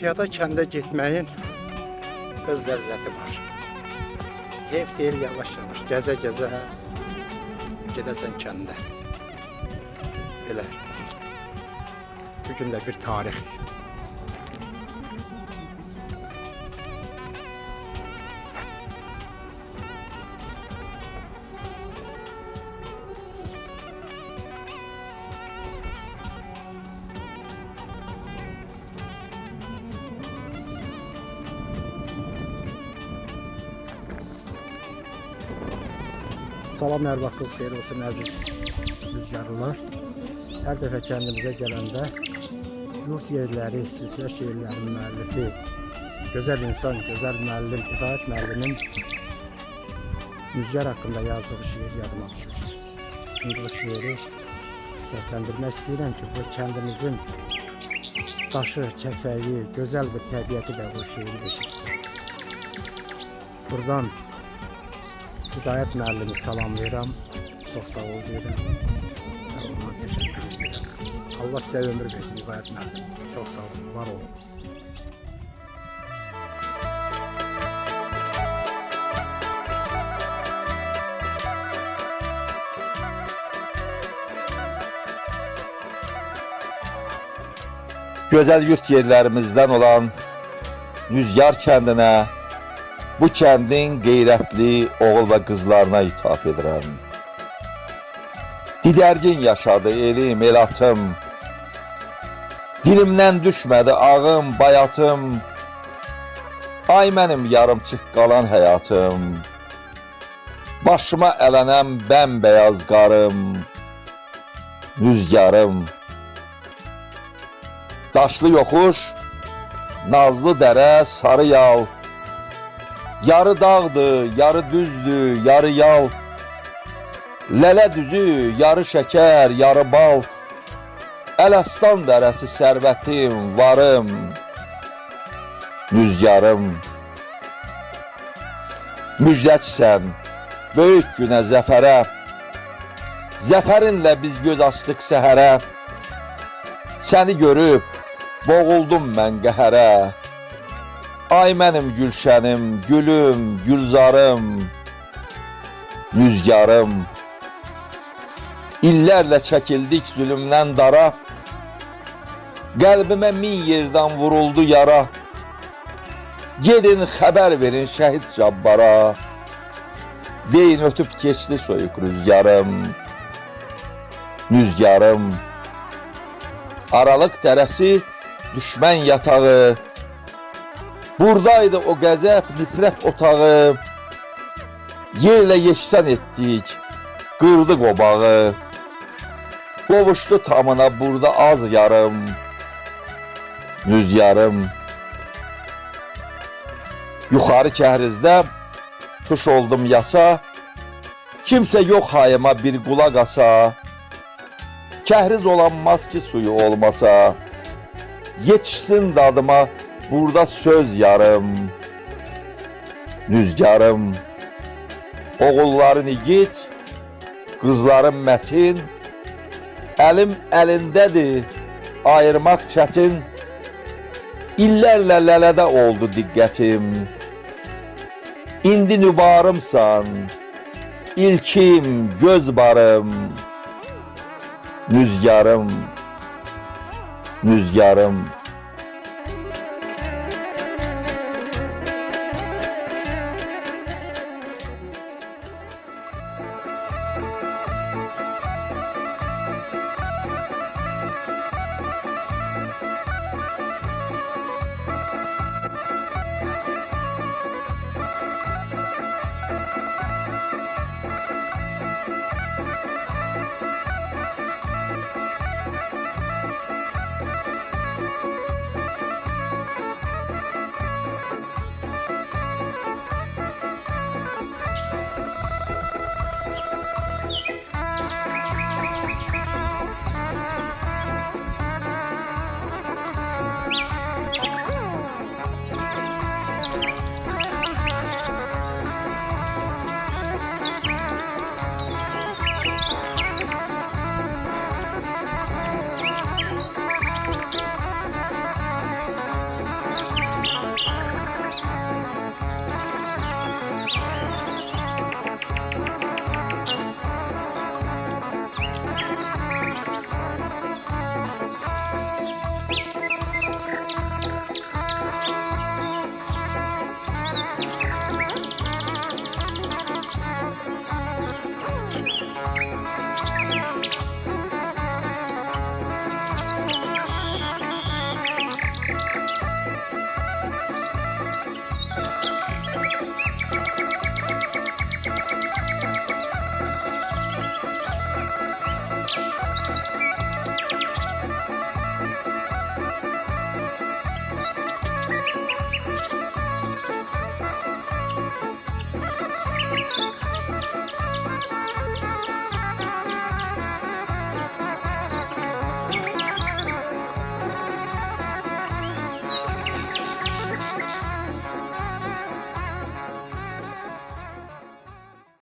Piyada kəndə getməyin öz ləzzəti var. Heyf deyil yavaş-yavaş, gəzə-gəzə gedəsən kəndə. Belə, bugün də bir tarixdir. Salam, hər vaxtınız xeyir olsun əziz rüzgarlılar. Hər dəfə kəndimizə gələndə yurt yerləri, silsilə şeirlərin müəllifi, gözəl insan, gözəl müəllim, Hidayət müəllimin rüzgar haqqında yazdığı şeir yadıma düşür. Bu şeiri səsləndirmək istəyirəm ki, bu kəndimizin daşı, kəsəyi, gözəl bir təbiəti də bu şeiri eşitsin. Buradan Hidayət müəllimi salamlayıram, çox sağ ol deyirəm, ona təşəkkür edirəm. Allah sizə ömür versin Hidayət müəllim, çox sağ olun, var olun. Gözəl yurt yerlərimizdən olan Rüzgar kəndinə, bu kəndin qeyrətli oğul və qızlarına ithaf edirəm. Didərgin yaşadı elim, elatım. Dilimdən düşmədi ağım, bayatım. Ay mənim yarımçıq qalan həyatım. Başıma ələnəm bəmbəyaz qarım. Rüzgarım. Daşlı yoxuş, nazlı dərə, sarı yal. Yarı dağdır, yarı düzdür, yarı yal. Lələ düzü, yarı şəkər, yarı bal. Ələstan dərəsi sərvətim, varım. Rüzgarım. Müjdəçsən, böyük günə, zəfərə. Zəfərinlə biz göz açdıq səhərə. Səni görüb, boğuldum mən qəhərə. Ay mənim gülşənim, gülüm, gülzarım, rüzgarım. İllərlə çəkildik zülümdən dara, qəlbimə min yerdən vuruldu yara. Gedin xəbər verin şəhid Cabbara, deyin ötüb keçdi soyuq rüzgarım, rüzgarım. Aralıq dərəsi, düşmən yatağı, buradaydı o qəzəb, nifrət otağı. Yerlə yeşsən etdik, qırdıq obağı. Qovuşdu tamına burada az yarım, rüzgarım. Yuxarı kəhrizdə tuş oldum yasa, kimsə yox hayıma bir qulaq asa. Kəhriz olanmaz ki suyu olmasa, yetişsin dadıma burada söz yarım, rüzgarım. Oğulların igid, qızların mətin, əlim əlindədir, ayırmaq çətin. İllərlə lələdə oldu diqqətim, indi nübarımsan, ilkim, göz barım, rüzgarım, rüzgarım.